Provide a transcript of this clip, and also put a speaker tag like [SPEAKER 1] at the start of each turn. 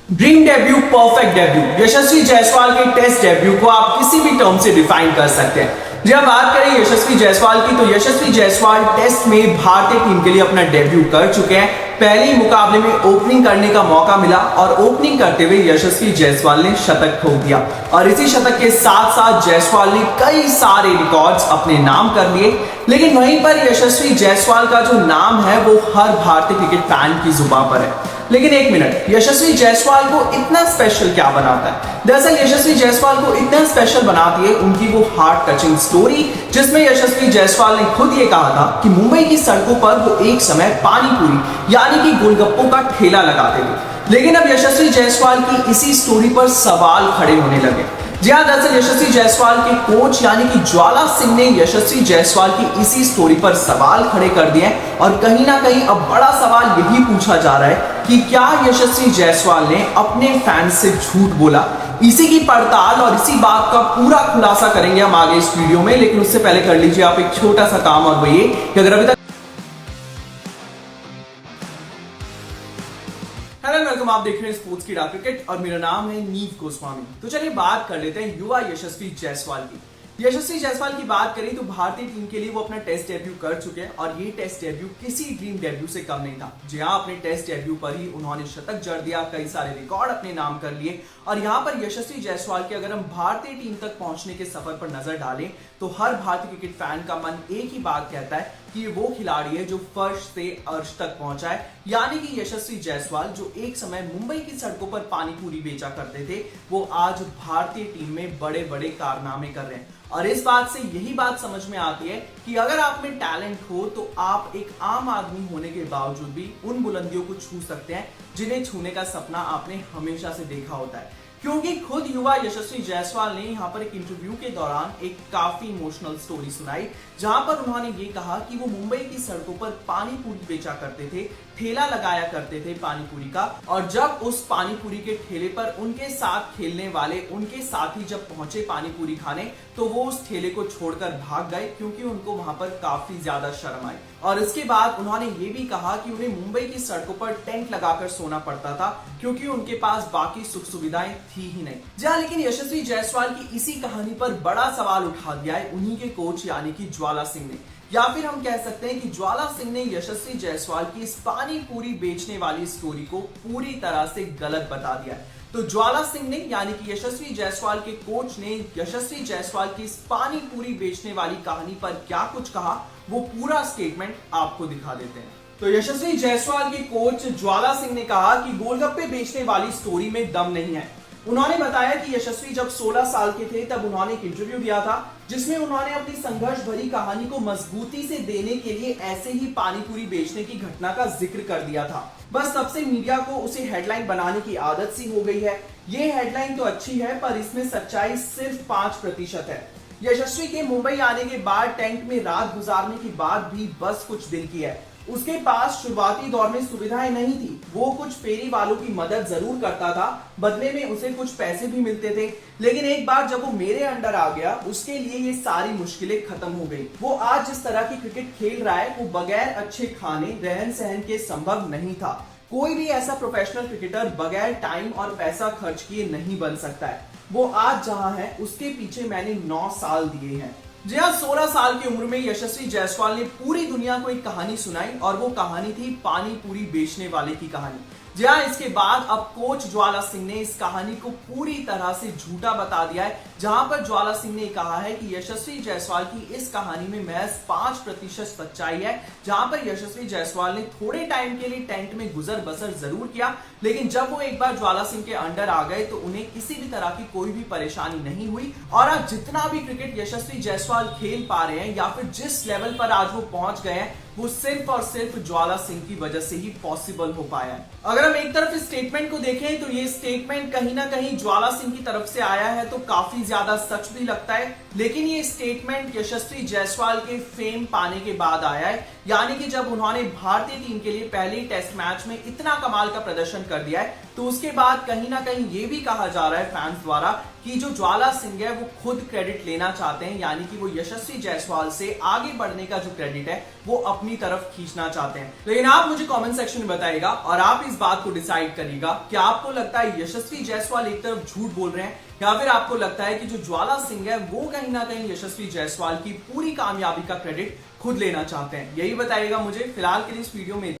[SPEAKER 1] Dream debut, perfect debut. Yashasvi Jaiswal के test debut को आप किसी भी टर्म से डिफाइन कर सकते हैं। जब बात करें यशस्वी जायसवाल की, तो यशस्वी जायसवाल टेस्ट में भारतीय टीम के लिए अपना डेब्यू कर चुके हैं। पहले ही मुकाबले में ओपनिंग करने का मौका मिला और ओपनिंग करते हुए यशस्वी जायसवाल ने शतक ठोक दिया और इसी शतक के साथ साथ जायसवाल ने कई सारे रिकॉर्ड्स अपने नाम कर लिए। लेकिन वहीं पर यशस्वी जायसवाल का जो नाम है वो हर भारतीय क्रिकेट फैन की जुबान पर है। लेकिन एक मिनट, यशस्वी जायसवाल को इतना स्पेशल क्या बनाता है? दरअसल यशस्वी जायसवाल को इतना स्पेशल बनाती है उनकी वो हार्ट टचिंग स्टोरी, जिसमें यशस्वी जायसवाल ने खुद ये कहा था कि मुंबई की सड़कों पर वो एक समय पानी पूरी यानी कि गोलगप्पों का ठेला लगाते थे। लेकिन अब यशस्वी जायसवाल की इसी स्टोरी पर सवाल खड़े होने लगे। जी हाँ, दरअसल यशस्वी जायसवाल के कोच यानी कि ज्वाला सिंह ने यशस्वी जायसवाल की इसी स्टोरी पर सवाल खड़े कर दिए हैं और कहीं ना कहीं अब बड़ा सवाल यही पूछा जा रहा है कि क्या यशस्वी जायसवाल ने अपने फैंस से झूठ बोला। इसी की पड़ताल और इसी बात का पूरा खुलासा करेंगे हम आगे इस वीडियो में। लेकिन उससे पहले कर लीजिए आप एक छोटा सा काम, और वो ये कि अगर अभी तक वेलकम, आप देख रहे हैं स्पोर्ट्स की डाक क्रिकेट और मेरा नाम है नीव गोस्वामी। तो चलिए बात कर लेते हैं युवा यशस्वी जायसवाल की। यशस्वी जायसवाल की बात करें तो भारतीय टीम के लिए वो अपना टेस्ट डेब्यू कर चुके हैं और ये टेस्ट डेब्यू किसी ड्रीम डेब्यू से कम नहीं था। जी हाँ, अपने टेस्ट डेब्यू पर ही उन्होंने शतक जड़ दिया, कई सारे रिकॉर्ड अपने नाम कर लिए। और यहाँ पर यशस्वी जायसवाल के अगर हम भारतीय टीम तक पहुंचने के सफर पर नजर डालें तो हर भारतीय क्रिकेट फैन का मन एक ही बात कहता है कि ये वो खिलाड़ी है जो फर्श से अर्श तक पहुंचा है। यानी कि यशस्वी जायसवाल जो एक समय मुंबई की सड़कों पर पानी पूरी बेचा करते थे, वो आज भारतीय टीम में बड़े बड़े कारनामे कर रहे हैं। और इस बात से यही बात समझ में आती है कि अगर आप में टैलेंट हो तो आप एक आम आदमी होने के बावजूद भी उन बुलंदियों को छू सकते हैं जिन्हें छूने का सपना आपने हमेशा से देखा होता है। क्योंकि खुद युवा यशस्वी जायसवाल ने यहाँ पर एक इंटरव्यू के दौरान एक काफी इमोशनल स्टोरी सुनाई, जहां पर उन्होंने ये कहा कि वो मुंबई की सड़कों पर पानी पूरी बेचा करते थे, ठेला लगाया करते थे पानी पूरी का। और जब उस पानी पूरी के ठेले पर उनके साथ खेलने वाले उनके साथी जब पहुंचे पानी पूरी खाने, तो वो उस ठेले को छोड़कर भाग गए क्योंकि उनको वहां पर काफी ज्यादा शर्म आई। और इसके बाद उन्होंने ये भी कहा कि उन्हें मुंबई की सड़कों पर टेंट लगाकर सोना पड़ता था क्योंकि उनके पास बाकी सुख सुविधाएं थी ही नहीं। जहां लेकिन यशस्वी जायसवाल की इसी कहानी पर बड़ा सवाल उठा दिया है उन्हीं के कोच यानी कि ज्वाला सिंह ने, या फिर हम कह सकते हैं कि ज्वाला सिंह ने यशस्वी जायसवाल की इस पानी पूरी बेचने वाली स्टोरी को पूरी तरह से गलत बता दिया है। तो ज्वाला सिंह ने यानी कि यशस्वी जायसवाल के कोच ने यशस्वी जायसवाल की इस पानी पूरी बेचने वाली कहानी पर क्या कुछ कहा, वो पूरा स्टेटमेंट आपको दिखा देते हैं। तो यशस्वी जायसवाल के कोच ज्वाला सिंह ने कहा कि गोलगप्पे बेचने वाली स्टोरी में दम नहीं है। उन्होंने बताया कि यशस्वी जब 16 साल के थे तब उन्होंने एक इंटरव्यू दिया था जिसमें उन्होंने अपनी संघर्ष भरी कहानी को मजबूती से देने के लिए ऐसे ही पानी पूरी बेचने की घटना का जिक्र कर दिया था। बस तब से मीडिया को उसे हेडलाइन बनाने की आदत सी हो गई है। ये हेडलाइन तो अच्छी है पर इसमें सच्चाई सिर्फ 5% है। यशस्वी के मुंबई आने के बाद टेंट में रात गुजारने की बात भी बस कुछ दिन की है। उसके पास शुरुआती दौर में सुविधाएं नहीं थी, वो कुछ फेरी वालों की मदद जरूर करता था, बदले में उसे कुछ पैसे भी मिलते थे। लेकिन एक बार जब वो मेरे अंडर आ गया, उसके लिए ये सारी मुश्किलें खत्म हो गई। वो आज जिस तरह की क्रिकेट खेल रहा है वो बगैर अच्छे खाने रहन सहन के संभव नहीं था। कोई भी ऐसा प्रोफेशनल क्रिकेटर बगैर टाइम और पैसा खर्च किए नहीं बन सकता है। वो आज जहां है उसके पीछे मैंने 9 साल दिए हैं। जी हाँ, 16 साल की उम्र में यशस्वी जायसवाल ने पूरी दुनिया को एक कहानी सुनाई और वो कहानी थी पानी पूरी बेचने वाले की कहानी। जी हाँ, इसके बाद अब कोच ज्वाला सिंह ने इस कहानी को पूरी तरह से झूठा बता दिया है, जहां पर ज्वाला सिंह ने कहा है कि यशस्वी जायसवाल की इस कहानी में महज 5% सच्चाई है। जहां पर यशस्वी जायसवाल ने थोड़े टाइम के लिए टेंट में गुजर बसर जरूर किया, लेकिन जब वो एक बार ज्वाला सिंह के अंडर आ गए तो उन्हें किसी भी तरह की कोई भी परेशानी नहीं हुई। और आज जितना भी क्रिकेट यशस्वी जायसवाल खेल पा रहे हैं या फिर जिस लेवल पर आज वो पहुंच गए हैं, वो सिर्फ और सिर्फ ज्वाला सिंह की वजह से ही पॉसिबल हो पाया है। अगर हम एक तरफ इस स्टेटमेंट को देखें तो ये स्टेटमेंट कहीं ना कहीं ज्वाला सिंह की तरफ से आया है तो काफी ज्यादा सच भी लगता है, लेकिन ये स्टेटमेंट यशस्वी जायसवाल के फेम पाने के बाद आया है। यानी कि जब उन्होंने भारतीय टीम के लिए पहले ही टेस्ट मैच में इतना कमाल का प्रदर्शन कर दिया है, तो उसके बाद कहीं ना कहीं ये भी कहा जा रहा है फैंस द्वारा कि जो ज्वाला सिंह है वो खुद क्रेडिट लेना चाहते हैं, यानी कि वो यशस्वी जायसवाल से आगे बढ़ने का जो क्रेडिट है वो अपनी तरफ खींचना चाहते हैं। लेकिन आप मुझे कमेंट सेक्शन में बताइएगा और आप इस बात को डिसाइड करिएगा कि आपको लगता है यशस्वी जायसवाल एक तरफ झूठ बोल रहे हैं या फिर आपको लगता है कि जो ज्वाला सिंह है वो कहीं ना कहीं यशस्वी जायसवाल की पूरी कामयाबी का क्रेडिट खुद लेना चाहते हैं। यही बताइएगा मुझे। फिलहाल के लिए इस वीडियो में